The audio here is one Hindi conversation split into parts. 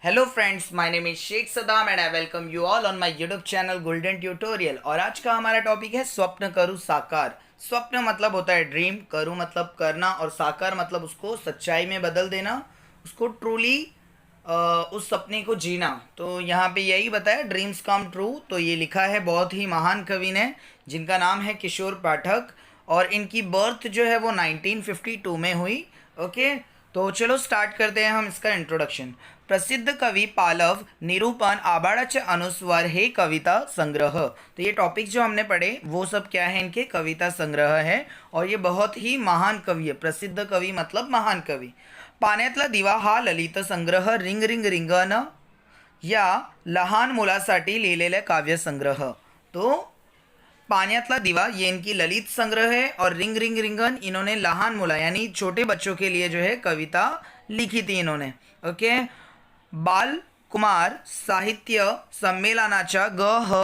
Hello friends, my name is Sheikh Saddam and I welcome you all on my YouTube channel Golden Tutorial. और आज का हमारा टॉपिक है स्वप्न करूँ साकार। स्वप्न मतलब होता है ड्रीम, करूँ मतलब करना, और साकार मतलब उसको सच्चाई में बदल देना, उसको ट्रूली उस सपने को जीना। तो यहाँ पे यही बताया, ड्रीम्स कम ट्रू। तो ये लिखा है बहुत ही महान कवि ने, जिनका नाम है किशोर पाठक, और इनकी बर्थ जो है वो 1952 में हुई। ओके, तो चलो स्टार्ट करते हैं हम इसका इंट्रोडक्शन। प्रसिद्ध कवि पालव निरूपण आबाळाचे अनुस्वार हे कविता संग्रह। तो ये टॉपिक जो हमने पढ़े वो सब क्या है, इनके कविता संग्रह है, और ये बहुत ही महान कवि है। प्रसिद्ध कवि मतलब महान कवि। पाण्यातला दिवा हा ललित संग्रह, रिंग रिंग रिंगण या लहान मुलासाठी लिहिलेला काव्य संग्रह। तो पाण्यातला दिवा ये इनकी ललित संग्रह है, और रिंग रिंग रिंगन इन्होंने लहान मुला यानी छोटे बच्चों के लिए जो है कविता लिखी थी इन्होंने। ओके, बाल कुमार साहित्य संमेलनाचा ग ह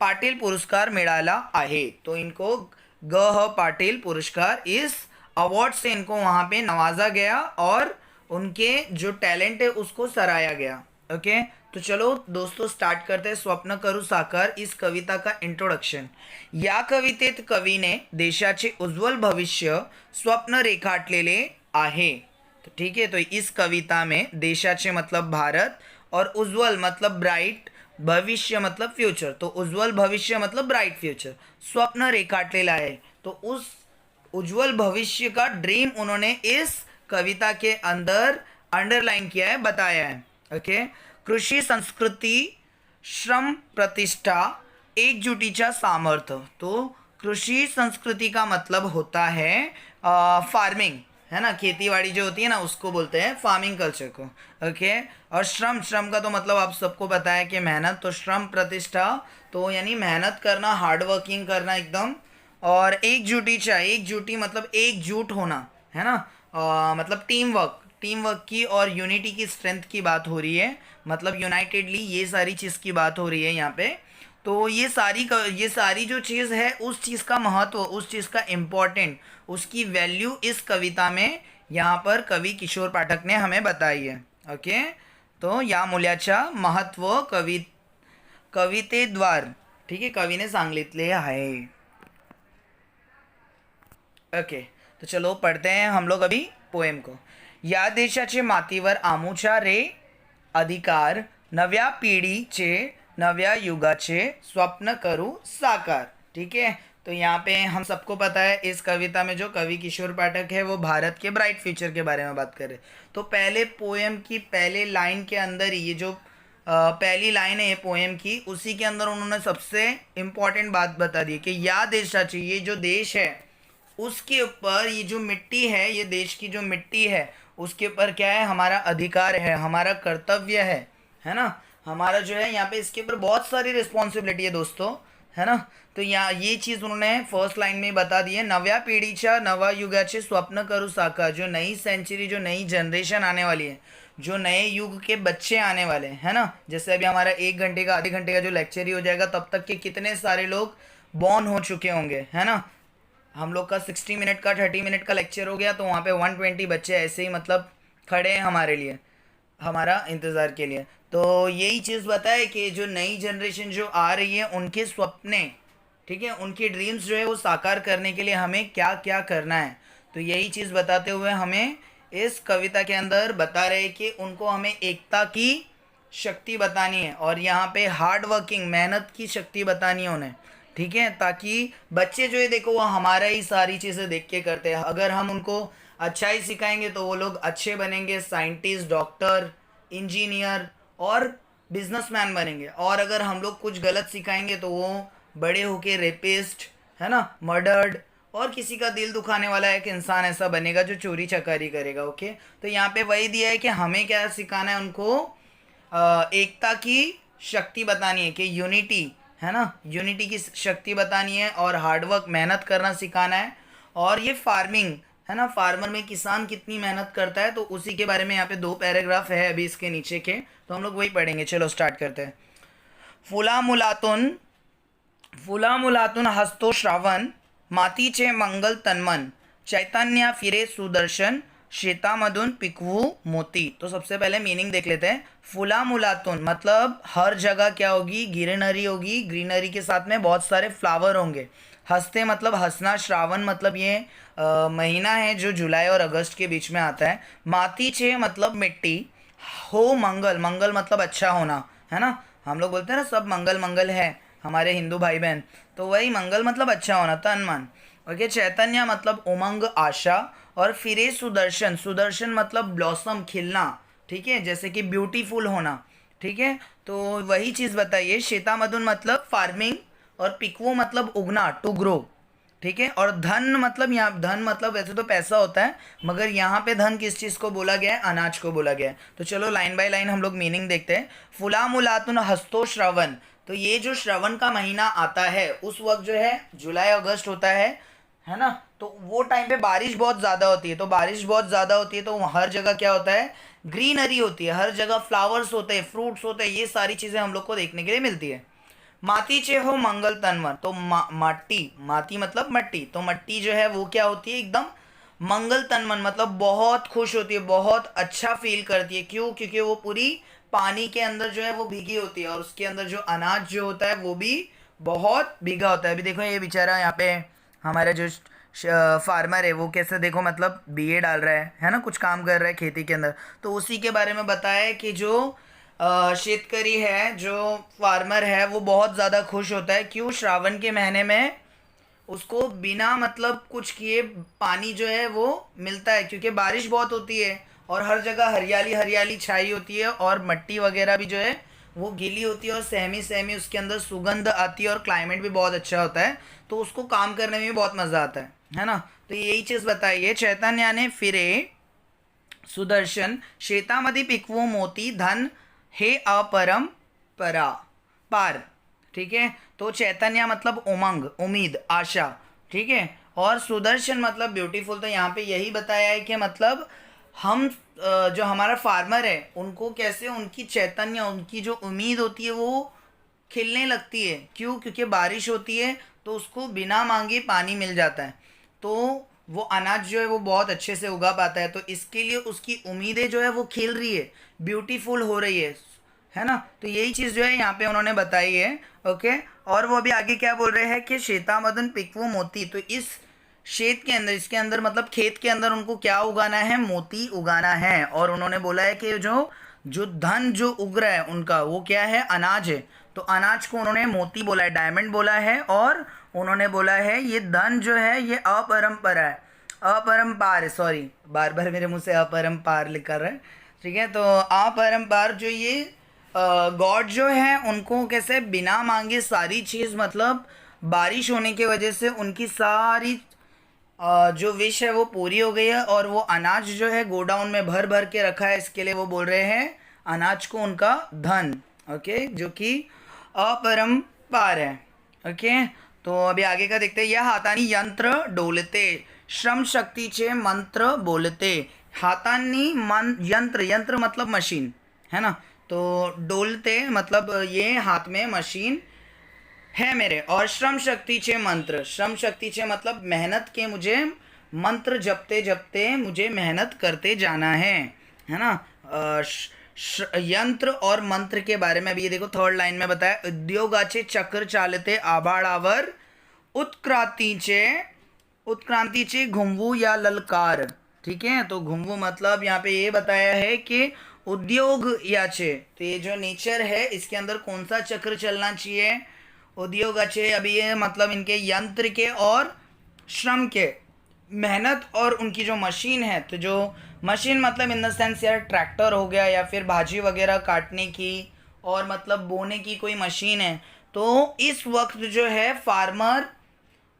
पाटील पुरस्कार मिळाला आहे। तो इनको ग ह पाटील पुरस्कार, इस अवार्ड से इनको वहाँ पे नवाजा गया और उनके जो टैलेंट है उसको सराहा गया। ओके, तो चलो दोस्तों स्टार्ट करते हैं स्वप्न करू साकार इस कविता का इंट्रोडक्शन। या कवितेत कवीने देशाचे उज्ज्वल भविष्य स्वप्न रेखाटलेले आहे। तो ठीक है, तो इस कविता में देशाचे मतलब भारत, और उज्ज्वल मतलब ब्राइट, भविष्य मतलब फ्यूचर। तो उज्ज्वल भविष्य मतलब ब्राइट फ्यूचर, स्वप्न रेखाटलेला है। तो उस उज्ज्वल भविष्य का ड्रीम उन्होंने इस कविता के अंदर अंडरलाइन किया है, बताया है। ओके, कृषि संस्कृती श्रम प्रतिष्ठा एकजुटीचा सामर्थ्य। तो कृषि संस्कृति का मतलब होता है फार्मिंग, है ना, खेतीबाड़ी जो होती है ना उसको बोलते हैं फार्मिंग कल्चर को। ओके, और श्रम, श्रम का तो मतलब आप सबको पता है कि मेहनत। तो श्रम प्रतिष्ठा तो यानी मेहनत करना, हार्ड वर्किंग करना एकदम। और एकजुटीचा, एकजुटी मतलब एकजुट होना, है ना, मतलब टीम वर्क, टीम वर्क की और यूनिटी की स्ट्रेंथ की बात हो रही है, मतलब यूनाइटेडली ये सारी चीज़ की बात हो रही है यहाँ पे। तो ये सारी जो चीज़ है उस चीज़ का महत्व, उस चीज़ का इम्पोर्टेंट, उसकी वैल्यू इस कविता में यहाँ पर कवि किशोर पाठक ने हमें बताई है। ओके, तो या मूल्याचा महत्व कवितेद्वार, ठीक है, कवि ने सांगितले आहे। ओके, तो चलो पढ़ते हैं हम लोग अभी पोएम को। या देशाचे मातीवर आमूच्या रे अधिकार, नव्या पिढीचे नव्या युगाचे स्वप्न करू साकार। ठीक है, तो यहाँ पे हम सबको पता है इस कविता में जो कवि किशोर पाठक है वो भारत के ब्राइट फ्यूचर के बारे में बात कर रहे। तो पहले पोएम की पहले लाइन के अंदर ये जो पहली लाइन है ये पोएम की, उसी के अंदर उन्होंने सबसे इम्पॉर्टेंट बात बता दी कि या देशाची, ये जो देश है उसके ऊपर, ये जो मिट्टी है, ये देश की जो मिट्टी है उसके ऊपर क्या है, हमारा अधिकार है, हमारा कर्तव्य है ना, हमारा जो है यहाँ पे इसके ऊपर बहुत सारी रिस्पॉन्सिबिलिटी है दोस्तों, है ना। तो यहाँ ये चीज़ उन्होंने फर्स्ट लाइन में बता दी है। नव्या पिढीच्या नवा युगाचे स्वप्न करू साकार। जो नई सेंचुरी, जो नई जनरेशन आने वाली है, जो नए युग के बच्चे आने वाले हैं, है ना, जैसे अभी हमारा 1 घंटे का, आधे घंटे का जो लेक्चर ही हो जाएगा, तब तक के कितने सारे लोग बॉर्न हो चुके होंगे, है ना। हम लोग का 60 मिनट का 30 मिनट का लेक्चर हो गया, तो वहाँ पे 120 बच्चे ऐसे ही मतलब खड़े हैं हमारे लिए, हमारा इंतज़ार के लिए। तो यही चीज़ बताए कि जो नई जनरेशन जो आ रही है उनके सपने, ठीक है, उनके ड्रीम्स जो है वो साकार करने के लिए हमें क्या क्या करना है। तो यही चीज़ बताते हुए हमें इस कविता के अंदर बता रहे हैं कि उनको हमें एकता की शक्ति बतानी है, और यहाँ पे हार्ड वर्किंग, मेहनत की शक्ति बतानी है उन्हें। ठीक है, ताकि बच्चे जो है देखो वो हमारा ही सारी चीज़ें देख के करते हैं। अगर हम उनको अच्छा ही सिखाएंगे तो वो लोग अच्छे बनेंगे, साइंटिस्ट, डॉक्टर, इंजीनियर और बिजनेसमैन बनेंगे। और अगर हम लोग कुछ गलत सिखाएंगे तो वो बड़े होके रेपिस्ट, है ना, मर्डर्ड, और किसी का दिल दुखाने वाला एक इंसान ऐसा बनेगा जो चोरी चकारी करेगा। ओके, तो यहाँ पे वही दिया है कि हमें क्या सिखाना है उनको, एकता की शक्ति बतानी है, कि यूनिटी, है ना, यूनिटी की शक्ति बतानी है, और हार्डवर्क, मेहनत करना सिखाना है। और ये फार्मिंग, है ना, फार्मर में किसान कितनी मेहनत करता है, तो उसी के बारे में यहाँ पे 2 पैराग्राफ है अभी इसके नीचे के, तो हम लोग वही पढ़ेंगे। चलो स्टार्ट करते हैं। फुला मुलातून हसतो श्रावण, मातीचे मंगल तन्मन, चैतन्य फिरे सुदर्शन, शेतामधून पिकवू मोती। तो सबसे पहले मीनिंग देख लेते हैं। फुला मुलातून मतलब हर जगह क्या होगी, ग्रीनरी होगी, ग्रीनरी के साथ में बहुत सारे फ्लावर होंगे। हंसते मतलब हंसना, श्रावण मतलब ये महीना है जो जुलाई और अगस्त के बीच में आता है। मातीचे मतलब मिट्टी। हो मंगल, मंगल मतलब अच्छा होना, है ना। हम लोग बोलते हैं ना सब मंगल मंगल है हमारे हिंदू भाई बहन, तो वही मंगल मतलब अच्छा होना, तन मन। ओके, चैतन्य मतलब उमंग, आशा। और फिरे सुदर्शन, सुदर्शन मतलब ब्लॉसम, खिलना, ठीक है, जैसे कि ब्यूटीफुल होना, ठीक है। तो वही चीज़ बताइए। श्वेतामधुन मतलब फार्मिंग, और पिकवो मतलब उगना, टू ग्रो, ठीक है। और धन मतलब, यहाँ धन मतलब वैसे तो पैसा होता है, मगर यहाँ पे धन किस चीज़ को बोला गया है, अनाज को बोला गया है। तो चलो लाइन बाय लाइन हम लोग मीनिंग देखते हैं। फुला मुलातुन हस्तो श्रवण, तो ये जो श्रवण का महीना आता है उस वक्त जो है जुलाई अगस्त होता है ना। तो वो टाइम पे बारिश बहुत ज़्यादा होती है, तो बारिश बहुत ज़्यादा होती है तो हर जगह क्या होता है, ग्रीनरी होती है, हर जगह फ्लावर्स होते हैं, फ्रूट्स होते हैं, ये सारी चीज़ें हम लोग को देखने के लिए मिलती है। मातीचे हो मंगल तन्वन, तो माटी, माटी मतलब मट्टी, तो मट्टी जो है वो क्या होती है, एकदम मंगल तन्वन मतलब बहुत खुश होती है, बहुत अच्छा फील करती है। क्यों? क्योंकि वो पूरी पानी के अंदर जो है वो भीगी होती है, और उसके अंदर जो अनाज जो होता है वो भी बहुत भीगा होता है। अभी देखो ये बेचारा यहाँ पे हमारा जो फार्मर है वो कैसे, देखो मतलब बीए डाल रहा है ना, कुछ काम कर रहा है खेती के अंदर। तो उसी के बारे में बताया है कि जो शेतकरी है, जो फार्मर है, वो बहुत ज़्यादा खुश होता है। क्यों? श्रावण के महीने में उसको बिना मतलब कुछ किए पानी जो है वो मिलता है, क्योंकि बारिश बहुत होती है और हर जगह हरियाली हरियाली छाई होती है, और मिट्टी वगैरह भी जो है वो गीली होती है, और सहमी सहमी उसके अंदर सुगंध आती है, और क्लाइमेट भी बहुत अच्छा होता है, तो उसको काम करने में भी बहुत मज़ा आता है ना। तो यही चीज़ बताइए। चैतन्य ने फिरे सुदर्शन, शेतामधी पिकवो मोती, धन हे अपरम परा पार, ठीक है। तो चैतन्य मतलब उमंग, उम्मीद, आशा, ठीक है। और सुदर्शन मतलब ब्यूटीफुल। तो यहाँ पे यही बताया है कि मतलब हम जो हमारा फार्मर है उनको कैसे उनकी चैतन्य, उनकी जो उम्मीद होती है वो खिलने लगती है। क्यों? क्योंकि बारिश होती है तो उसको बिना मांगे पानी मिल जाता है, तो वो अनाज जो है वो बहुत अच्छे से उगा पाता है। तो इसके लिए उसकी उम्मीदें जो है वो खिल रही है, ब्यूटीफुल हो रही है ना। तो यही चीज़ जो है यहाँ पे उन्होंने बताई है। ओके, और वो अभी आगे क्या बोल रहे हैं कि श्वेतामदन पिकवो मोती, तो इस शेत के अंदर, इसके अंदर मतलब खेत के अंदर उनको क्या उगाना है, मोती उगाना है। और उन्होंने बोला है कि जो जो धन जो उग रहा है उनका वो क्या है, अनाज है। तो अनाज को उन्होंने मोती बोला है, डायमंड बोला है, और उन्होंने बोला है ये धन जो है ये अपरंपरा है, अपरंपार, सॉरी बार बार मेरे मुंह से अपरंपार लिख कर रहा है, ठीक है। तो अपरंपार जो ये गॉड जो है उनको कैसे बिना मांगे सारी चीज़, मतलब बारिश होने की वजह से उनकी सारी जो विश है वो पूरी हो गई है, और वो अनाज जो है गोडाउन में भर भर के रखा है। इसके लिए वो बोल रहे हैं अनाज को उनका धन, ओके, जो कि अपरंपार है। ओके, तो अभी आगे का देखते हैं। यह हाथानी यंत्र डोलते, श्रम शक्तीचे मंत्र बोलते। हाथानी मन यंत्र, यंत्र मतलब मशीन, है ना। तो डोलते मतलब ये हाथ में मशीन है मेरे, और श्रम शक्ति छे मंत्र, श्रम शक्ति छे मतलब मेहनत के मुझे मंत्र जपते जपते मुझे मेहनत करते जाना है ना। यंत्र और मंत्र के बारे में अभी ये देखो थर्ड लाइन में बताया। उद्योगाचे चक्र चालते आभाळावर, उत्क्रांतीचे उत्क्रांतीचे घुमवू या ललकार, ठीक है। तो घुमवू मतलब यहाँ पे ये बताया है कि उद्योग याचे, तो ये जो नेचर है इसके अंदर कौन सा चक्र चलना चाहिए, उद्योग अच्छे। अभी ये मतलब इनके यंत्र के और श्रम के, मेहनत और उनकी जो मशीन है, तो जो मशीन मतलब इन द सेंस यार ट्रैक्टर हो गया, या फिर भाजी वगैरह काटने की और मतलब बोने की कोई मशीन है। तो इस वक्त जो है फार्मर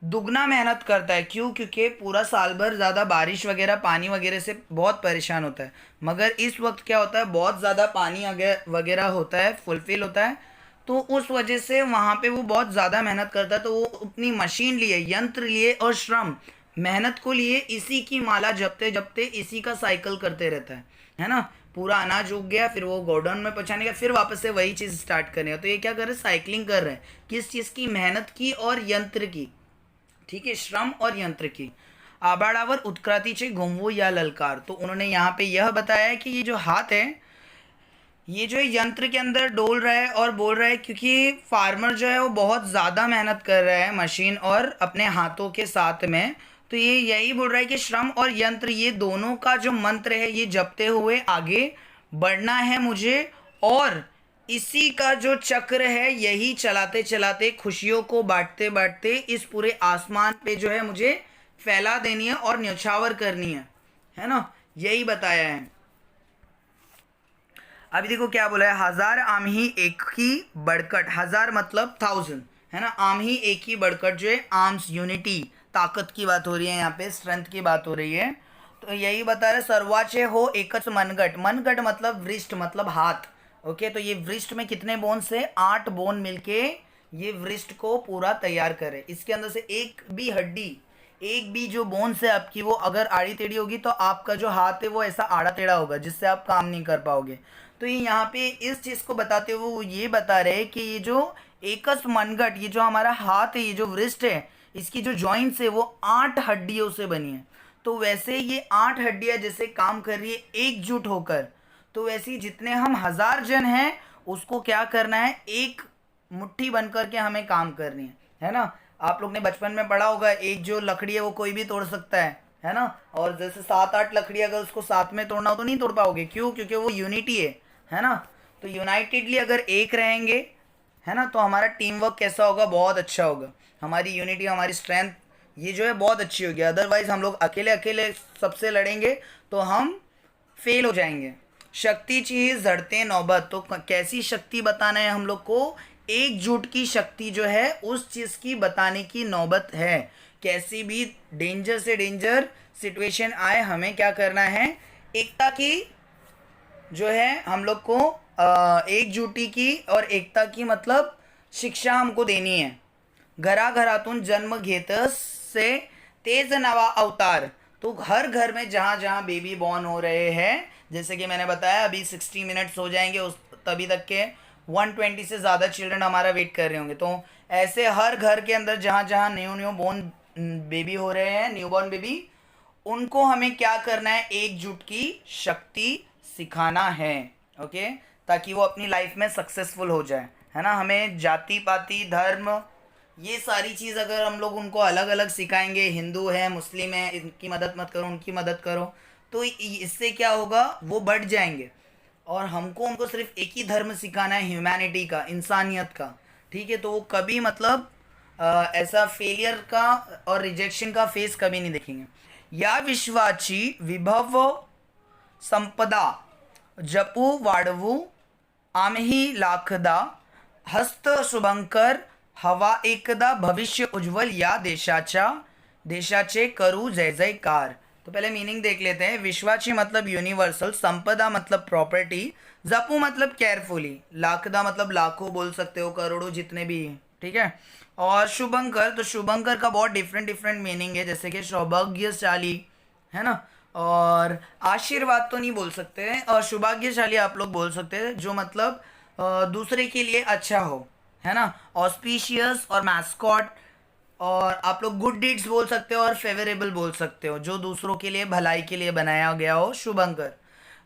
दुगना मेहनत करता है। क्यों? क्योंकि पूरा साल भर ज़्यादा बारिश वगैरह पानी वगैरह से बहुत परेशान होता है, मगर इस वक्त क्या होता है, बहुत ज़्यादा पानी वगैरह होता है, फुलफिल होता है, तो उस वजह से वहाँ पे वो बहुत ज़्यादा मेहनत करता है। तो वो अपनी मशीन लिए, यंत्र लिए और श्रम, मेहनत को लिए इसी की माला जपते जपते इसी का साइकिल करते रहता है ना। पूरा अनाज उग गया, फिर वो गोडाउन में पहुँचाने का, फिर वापस से वही चीज़ स्टार्ट करेगा। तो ये क्या कर रहे हैं, साइकिलिंग कर रहे हैं, किस चीज़ की, मेहनत की और यंत्र की, ठीक है, श्रम और यंत्र की। आबाड़ावर उत्क्रांतीचे घुमवू या ललकार। तो उन्होंने यहाँ पे यह बताया है कि ये जो हाथ है, ये जो है यंत्र के अंदर डोल रहा है और बोल रहा है, क्योंकि फार्मर जो है वो बहुत ज़्यादा मेहनत कर रहा है मशीन और अपने हाथों के साथ में। तो ये यही बोल रहा है कि श्रम और यंत्र, ये दोनों का जो मंत्र है ये जपते हुए आगे बढ़ना है मुझे, और इसी का जो चक्र है यही चलाते चलाते खुशियों को बांटते बांटते इस पूरे आसमान पे जो है मुझे फैला देनी है और न्यौछावर करनी है ना, यही बताया है। अभी देखो क्या बोला है, हजार आम ही एक ही बढ़कट, हजार मतलब 1000 है ना, आम ही एक ही बढ़कट जो है आर्म्स यूनिटी, ताकत की बात हो रही है यहाँ पे, स्ट्रेंथ की बात हो रही है। तो यही बता रहे सर्वाचे हो एकच मनगट, मनगट मतलब वृष्ट मतलब हाथ। ओके, तो ये वृष्ट में कितने बोन से 8 बोन मिलके ये वृष्ट को पूरा तैयार करे। इसके अंदर से एक भी हड्डी, एक भी जो बोन से आपकी वो अगर आड़ी टेढ़ी होगी तो आपका जो हाथ है वो ऐसा आड़ा टेढ़ा होगा जिससे आप काम नहीं कर पाओगे। तो ये यहाँ पे इस चीज़ को बताते हुए वो ये बता रहे हैं कि ये जो एकस मनगट, ये जो हमारा हाथ है, ये जो वृष्ट है, इसकी जो जॉइंट्स है वो 8 हड्डियों से बनी है। तो वैसे ये 8 हड्डियाँ जैसे काम कर रही है एकजुट होकर, तो वैसे ही जितने हम 1000 जन हैं उसको क्या करना है, एक मुट्ठी बन करके हमें काम करनी है ना। आप लोग ने बचपन में पढ़ा होगा, एक जो लकड़ी है वो कोई भी तोड़ सकता है ना, और जैसे 7-8 लकड़ी अगर उसको साथ में तोड़ना हो तो नहीं तोड़ पाओगे, क्यों? क्योंकि वो यूनिटी है ना। तो यूनाइटेडली अगर एक रहेंगे है ना, तो हमारा टीम वर्क कैसा होगा, बहुत अच्छा होगा, हमारी यूनिटी, हमारी स्ट्रेंथ ये जो है बहुत अच्छी होगी। अदरवाइज हम लोग अकेले अकेले सबसे लड़ेंगे तो हम फेल हो जाएंगे। शक्ति चीज जड़ते नौबत, तो कैसी शक्ति बताना है हम लोग को, एकजुट की शक्ति जो है उस चीज की बताने की नौबत है। कैसी भी डेंजर से डेंजर सिचुएशन आए, हमें क्या करना है, एकता की जो है हम लोग को एकजुटी की और एकता की मतलब शिक्षा हमको देनी है। घराघरातून जन्म घेतस से तेज नवा अवतार, तो हर घर में जहाँ जहाँ बेबी बॉर्न हो रहे हैं, जैसे कि मैंने बताया अभी 60 मिनट्स हो जाएंगे, उस तभी तक के 120 से ज़्यादा चिल्ड्रन हमारा वेट कर रहे होंगे। तो ऐसे हर घर के अंदर जहाँ जहाँ न्यू बॉर्न बेबी हो रहे हैं, न्यू बॉर्न बेबी, उनको हमें क्या करना है, एकजुट की शक्ति सिखाना है। ओके, ताकि वो अपनी लाइफ में सक्सेसफुल हो जाए, है ना। हमें जाति पाति धर्म ये सारी चीज़ अगर हम लोग उनको अलग अलग सिखाएंगे, हिंदू है मुस्लिम है इनकी मदद मत करो उनकी मदद करो, तो इससे क्या होगा, वो बढ़ जाएंगे। और हमको उनको सिर्फ एक ही धर्म सिखाना है, ह्यूमैनिटी का, इंसानियत का, ठीक है। तो वो कभी मतलब ऐसा फेलियर का और रिजेक्शन का फेस कभी नहीं देखेंगे। या विश्वाची विभव संपदा जपू वाढवू आम्ही लाखदा हस्त शुभंकर हवा एकदा भविष्य उज्ज्वल या देशाचे करू जय जयकार। तो पहले मीनिंग देख लेते हैं। विश्वाची मतलब यूनिवर्सल, संपदा मतलब प्रॉपर्टी, जपू मतलब केयरफुली, लाखदा मतलब लाखों बोल सकते हो, करोड़ों जितने भी, ठीक है। और शुभंकर, तो शुभंकर का बहुत डिफरेंट डिफरेंट मीनिंग है, जैसे कि सौभाग्यशाली है ना, और आशीर्वाद तो नहीं बोल सकते हैं, और सौभाग्यशाली आप लोग बोल सकते हैं जो मतलब दूसरे के लिए अच्छा हो, है ना। ऑस्पिशियस और मैस्कॉट, और आप लोग गुड डीड्स बोल सकते हो और फेवरेबल बोल सकते हो, जो दूसरों के लिए भलाई के लिए बनाया गया हो, शुभंकर।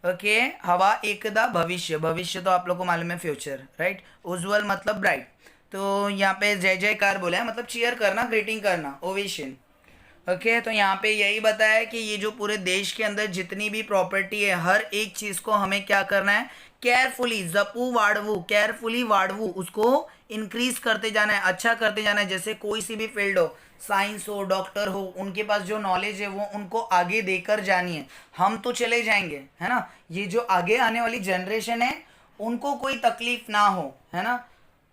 ओके, हवा एकदा भविष्य, भविष्य तो आप लोग को मालूम है फ्यूचर, राइट। उज्ज्वल मतलब ब्राइट। तो यहाँ पे जय जयकार बोला है, मतलब चीयर करना, ग्रीटिंग करना, ओवेशन। ओके, तो यहाँ पे यही बताया कि ये जो पूरे देश के अंदर जितनी भी प्रॉपर्टी है, हर एक चीज़ को हमें क्या करना है, केयरफुली जपू वाड़वू, केयरफुली वाड़वू, उसको इंक्रीज करते जाना है, अच्छा करते जाना है। जैसे कोई सी भी फील्ड हो, साइंस हो, डॉक्टर हो, उनके पास जो नॉलेज है वो उनको आगे देकर जानी है। हम तो चले जाएंगे, है ना, ये जो आगे आने वाली जनरेशन है उनको कोई तकलीफ ना हो, है ना।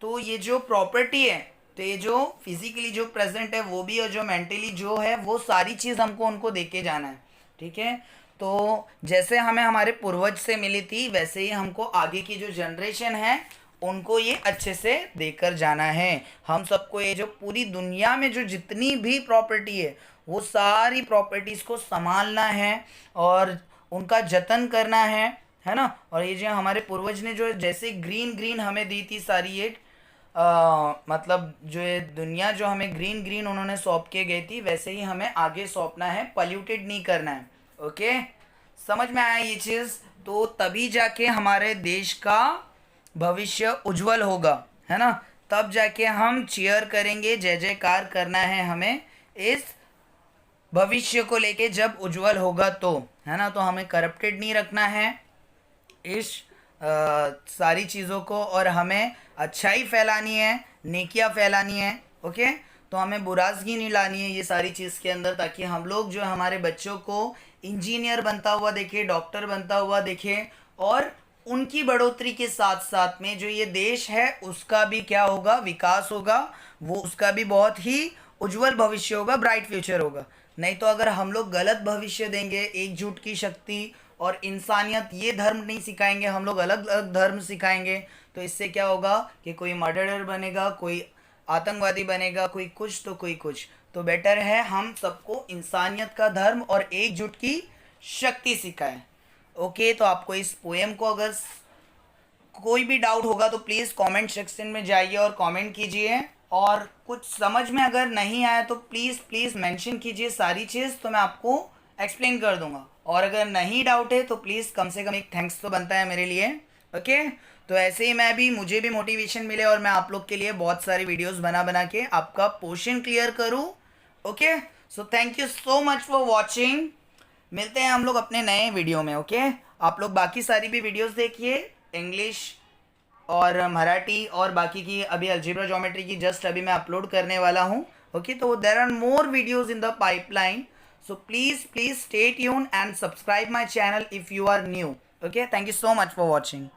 तो ये जो प्रॉपर्टी है, तो ये जो फिजिकली जो प्रेजेंट है वो भी, और जो मेंटली जो है वो सारी चीज़ हमको उनको दे के जाना है, ठीक है। तो जैसे हमें हमारे पूर्वज से मिली थी, वैसे ही हमको आगे की जो जनरेशन है उनको ये अच्छे से देकर जाना है। हम सबको ये जो पूरी दुनिया में जो जितनी भी प्रॉपर्टी है वो सारी प्रॉपर्टीज़ को संभालना है और उनका जतन करना है ना। और ये जो हमारे पूर्वज ने जो जैसे ग्रीन ग्रीन हमें दी थी सारी ये मतलब जो ये दुनिया जो हमें ग्रीन ग्रीन उन्होंने सौंप के गई थी, वैसे ही हमें आगे सौंपना है, पॉल्यूटेड नहीं करना है। ओके, समझ में आया ये चीज़? तो तभी जाके हमारे देश का भविष्य उज्जवल होगा, है ना। तब जाके हम चीयर करेंगे, जय जयकार करना है हमें इस भविष्य को लेके, जब उज्जवल होगा तो, है ना। तो हमें करप्टेड नहीं रखना है इस सारी चीज़ों को, और हमें अच्छाई फैलानी है, नेकियां फैलानी है। ओके, तो हमें बुरासगी नहीं लानी है ये सारी चीज़ के अंदर, ताकि हम लोग जो है हमारे बच्चों को इंजीनियर बनता हुआ देखे, डॉक्टर बनता हुआ देखे, और उनकी बढ़ोतरी के साथ साथ में जो ये देश है उसका भी क्या होगा, विकास होगा, वो उसका भी बहुत ही उज्जवल भविष्य होगा, ब्राइट फ्यूचर होगा। नहीं तो अगर हम लोग गलत भविष्य देंगे, एकजुट की शक्ति और इंसानियत ये धर्म नहीं सिखाएंगे, हम लोग अलग अलग धर्म सिखाएंगे, तो इससे क्या होगा कि कोई मर्डरर बनेगा, कोई आतंकवादी बनेगा, कोई कुछ तो कोई कुछ। तो बेटर है हम सबको इंसानियत का धर्म और एकजुट की शक्ति सिखाएं। ओके, तो आपको इस पोएम को अगर कोई भी डाउट होगा तो प्लीज़ कमेंट सेक्शन में जाइए और कमेंट कीजिए, और कुछ समझ में अगर नहीं आया तो प्लीज़ प्लीज़ मेंशन कीजिए सारी चीज़, तो मैं आपको एक्सप्लेन कर दूंगा। और अगर नहीं डाउट है तो प्लीज़ कम से कम एक थैंक्स तो बनता है मेरे लिए। ओके, तो ऐसे ही मुझे भी मोटिवेशन मिले और मैं आप लोग के लिए बहुत सारी वीडियोस बना बना के आपका पोर्शन क्लियर करूँ। Okay, so thank you so much for watching. मिलते हैं हम लोग अपने नए वीडियो में। ओके, आप लोग बाकी सारी भी वीडियोस देखिए, इंग्लिश और मराठी और बाकी की, अभी अलजेब्रा ज्योमेट्री की जस्ट अभी मैं अपलोड करने वाला हूँ। ओके, तो there are more videos in the pipeline, so please stay tuned and subscribe my channel if you are new. Okay, thank you so much for watching.